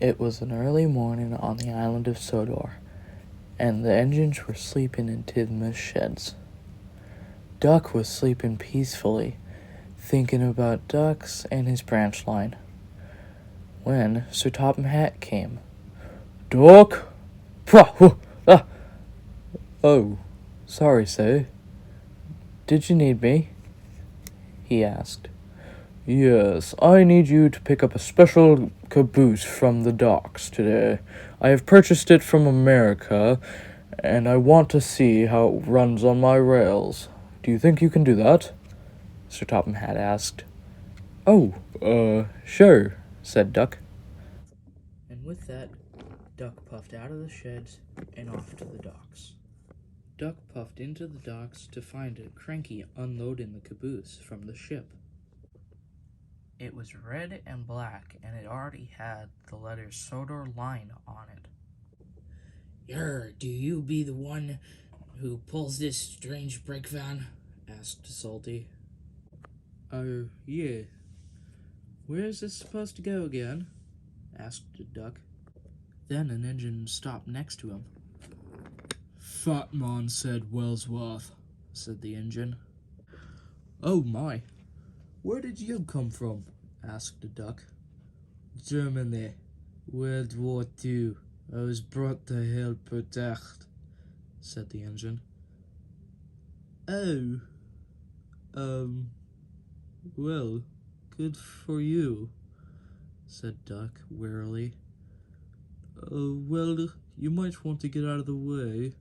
It was an early morning on the island of Sodor, and the engines were sleeping in Tidmouth's sheds. Duck was sleeping peacefully, thinking about ducks and his branch line, when Sir Topham Hatt came. "Duck! Pah! Ah! Oh, sorry, sir. Did you need me?" he asked. "Yes, I need you to pick up a special caboose from the docks today. I have purchased it from America, and I want to see how it runs on my rails. Do you think you can do that?" Sir Topham Hatt asked. "Oh, sure," said Duck. And with that, Duck puffed out of the sheds and off to the docks. Duck puffed into the docks to find Cranky unloading the caboose from the ship. It was red and black, and it already had the letters Sodor Line on it. "Do you be the one who pulls this strange brake van?" asked Salty. "Oh, yeah. Where is this supposed to go again?" asked Duck. Then an engine stopped next to him. "Fat man said Wellsworth," said the engine. "Oh my, where did you come from?" asked the Duck. "Germany, World War II. I was brought to help protect," said the engine. "Oh, well, good for you," said Duck wearily. Well, you might want to get out of the way.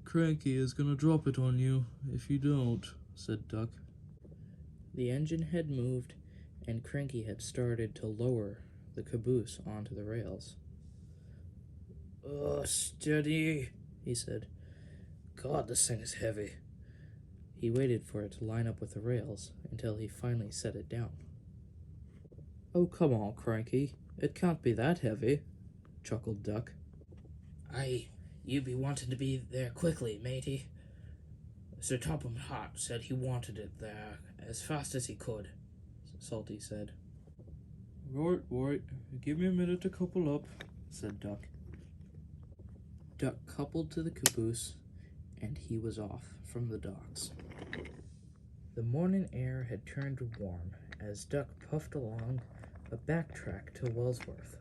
Cranky is gonna drop it on you if you don't," said Duck. The engine had moved, and Cranky had started to lower the caboose onto the rails. "Oh, steady," he said. "God, this thing is heavy." He waited for it to line up with the rails until he finally set it down. "Oh, come on, Cranky. It can't be that heavy," chuckled Duck. "Aye, you be wanting to be there quickly, matey. Sir Topham Hatt said he wanted it there as fast as he could," Salty said. Right. Give me a minute to couple up," said Duck. Duck coupled to the caboose, and he was off from the docks. The morning air had turned warm as Duck puffed along a back track to Wellsworth.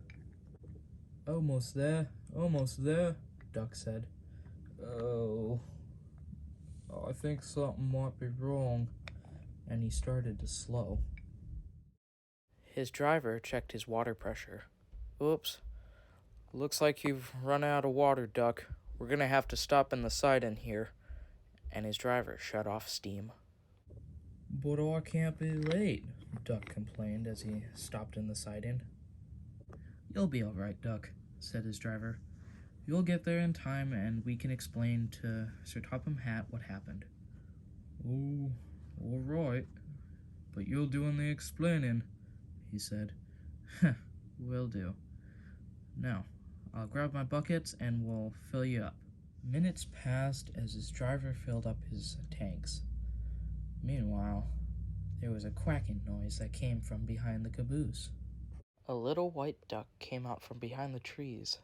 Almost there, Duck said. "Oh, I think something might be wrong," and he started to slow. His driver checked his water pressure. "Oops. Looks like you've run out of water, Duck. We're gonna have to stop in the siding here." And his driver shut off steam. "But I can't be late," Duck complained as he stopped in the siding. "You'll be all right, Duck," said his driver. "You'll get there in time, and we can explain to Sir Topham Hatt what happened." "Oh, all right. But you're doing the explaining," he said. "Will do. Now, I'll grab my buckets and we'll fill you up." Minutes passed as his driver filled up his tanks. Meanwhile, there was a quacking noise that came from behind the caboose. A little white duck came out from behind the trees.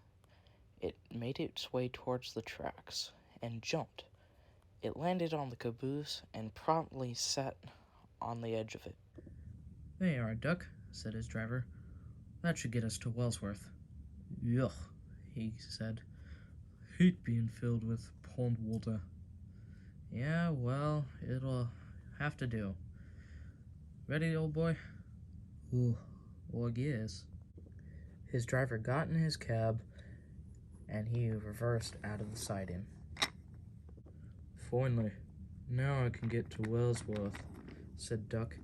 It made its way towards the tracks and jumped. It landed on the caboose and promptly sat on the edge of it. "There you are, Duck," said his driver. "That should get us to Wellsworth." "Yuck," he said. "Hate being filled with pond water." "Yeah, well, it'll have to do. Ready, old boy?" "Oh, I guess." His driver got in his cab, and he reversed out of the siding. "Finally, now I can get to Wellsworth," said Duck.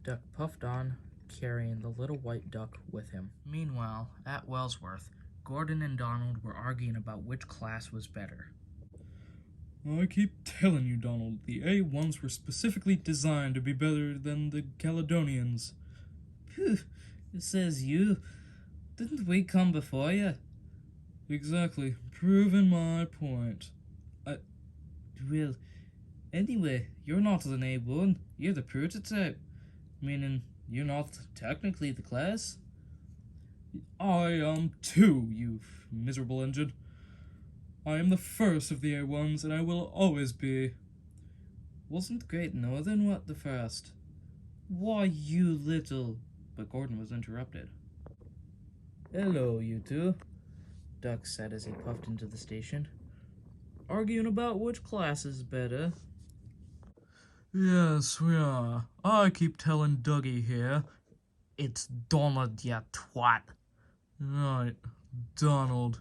Duck puffed on, carrying the little white duck with him. Meanwhile, at Wellsworth, Gordon and Donald were arguing about which class was better. "I keep telling you, Donald, the A1s were specifically designed to be better than the Caledonians." "Phew, says you. Didn't we come before you?" "Exactly, proving my point." Well, anyway, you're not an A1, you're the prototype. Meaning, you're not technically the class." I am too, you miserable engine. I am the first of the A1s, and I will always be. Wasn't Great Northern what the first? Why, you little. But Gordon was interrupted. Hello, you two, Duck said as he puffed into the station. Arguing about which class is better. Yes, we are. I keep telling Dougie here. It's Donald, you twat. Right, Donald.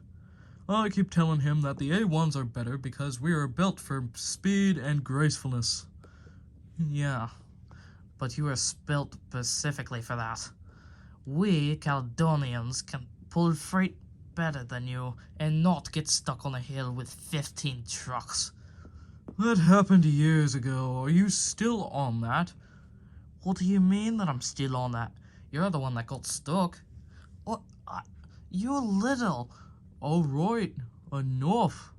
I keep telling him that the A1s are better because we are built for speed and gracefulness. Yeah, but you are built specifically for that. We, Caledonians, can pull freight better than you and not get stuck on a hill with 15 trucks. That happened years ago. Are you still on that? What do you mean that I'm still on that? You're the one that got stuck. What? You're little. Alright, enough.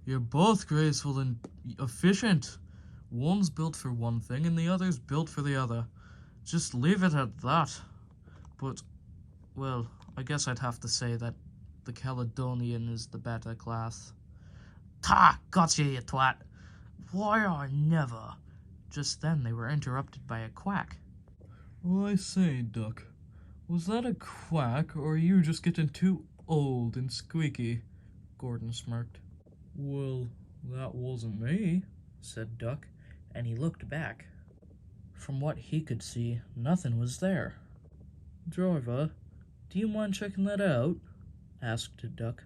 You're both graceful and efficient. One's built for one thing and the other's built for the other. Just leave it at that. But, well, I guess I'd have to say that the Caledonian is the better class. Ta! Gotcha, you twat! Why, I never. Just then they were interrupted by a quack. Well, I say, Duck, was that a quack, or are you just getting too old and squeaky? Gordon smirked. Well, that wasn't me, said Duck, and he looked back. From what he could see, nothing was there. Driver, do you mind checking that out? Asked Duck.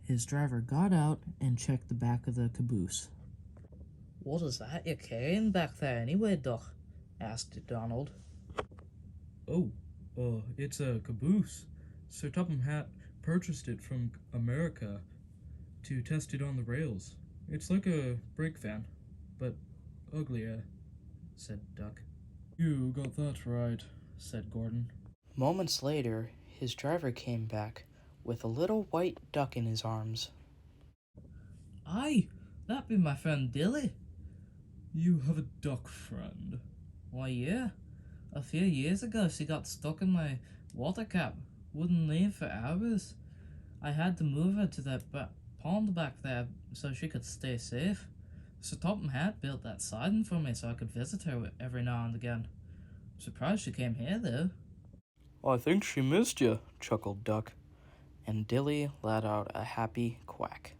His driver got out and checked the back of the caboose. What is that you're carrying back there anyway, Duck? Asked Donald. Oh, it's a caboose. Sir Topham Hatt purchased it from America to test it on the rails. It's like a brake van, but uglier, said Duck. You got that right, said Gordon. Moments later, his driver came back with a little white duck in his arms. Aye, that be my friend Dilly. You have a duck friend? Why, yeah. A few years ago, she got stuck in my water cap. Wouldn't leave for hours. I had to move her to that pond back there so she could stay safe. Sir Topham Hatt built that siding for me so I could visit her every now and again. I'm surprised she came here, though. I think she missed you, chuckled Duck, and Dilly let out a happy quack.